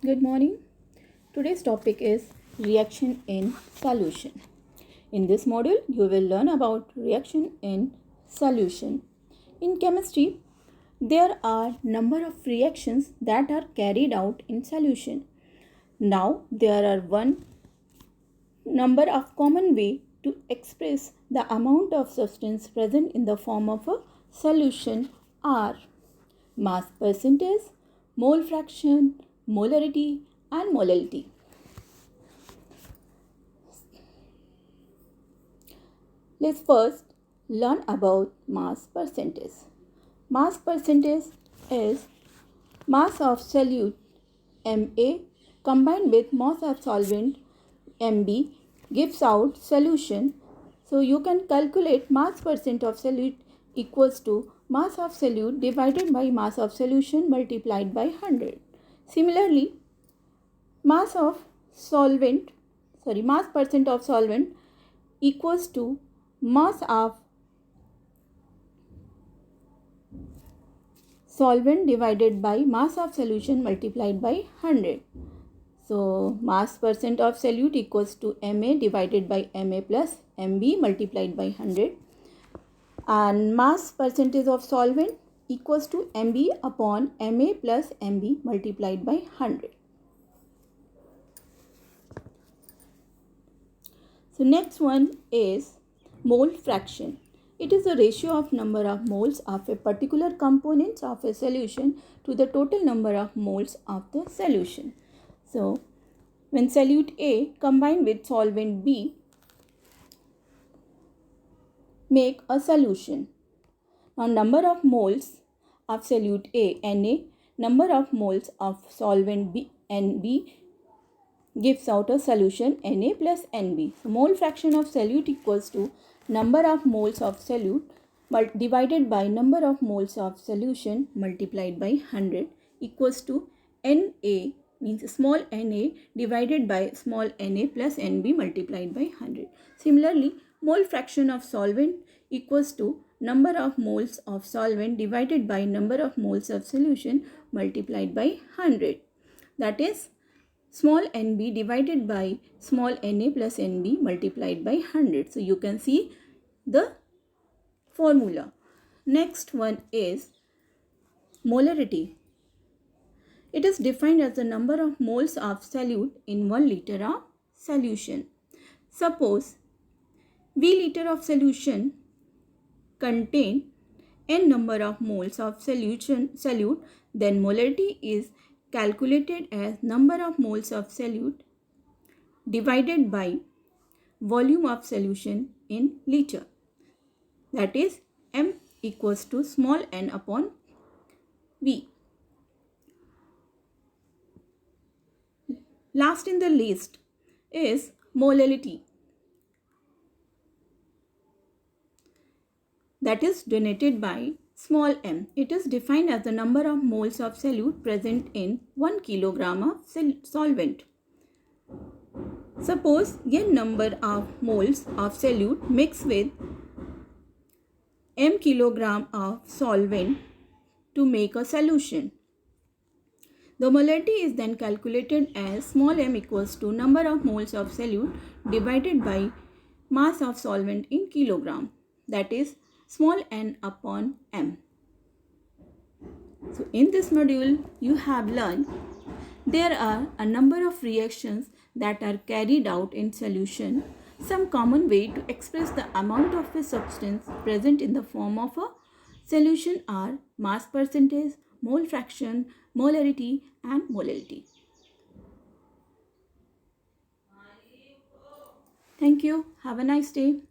Good morning. Today's topic is reaction in solution. In this module, you will learn about reaction in solution. In chemistry, there are number of reactions that are carried out in solution. Now, there are one number of common way to express the amount of substance present in the form of a solution are mass percentage, mole fraction, molarity and molality. Let's first learn about mass percentage. Mass percentage is mass of solute Ma combined with mass of solvent Mb gives out solution. So you can calculate mass percent of solute equals to mass of solute divided by mass of solution multiplied by 100. Similarly, mass percent of solvent equals to mass of solvent divided by mass of solution multiplied by 100. So mass percent of solute equals to Ma divided by Ma plus Mb multiplied by 100, and mass percentage of solvent equals to Mb upon Ma plus Mb multiplied by 100. So next one is mole fraction. It is the ratio of number of moles of a particular component of a solution to the total number of moles of the solution. So when solute A combined with solvent B make a solution. Now number of moles of solute A Na, number of moles of solvent B Nb gives out a solution Na plus Nb. So mole fraction of solute equals to number of moles of solute divided by number of moles of solution multiplied by 100 equals to Na means small na divided by small na plus nb multiplied by 100. Similarly, mole fraction of solvent equals to number of moles of solvent divided by number of moles of solution multiplied by 100. That is small nb divided by small na plus nb multiplied by 100. So you can see the formula. Next one is molarity. It is defined as the number of moles of solute in 1 liter of solution. Suppose V liter of solution contain n number of moles of solute, then molarity is calculated as number of moles of solute divided by volume of solution in liter. That is M equals to small n upon V. Last in the list is molality. That is denoted by small m. It is defined as the number of moles of solute present in 1 kilogram of solvent. Suppose n number of moles of solute mixed with m kilogram of solvent to make a solution. The molarity is then calculated as small m equals to number of moles of solute divided by mass of solvent in kilogram. That is small n upon m. So in this module you have learned there are a number of reactions that are carried out in solution. Some common way to express the amount of a substance present in the form of a solution are mass percentage, mole fraction, molarity and molality. Thank you. Have a nice day.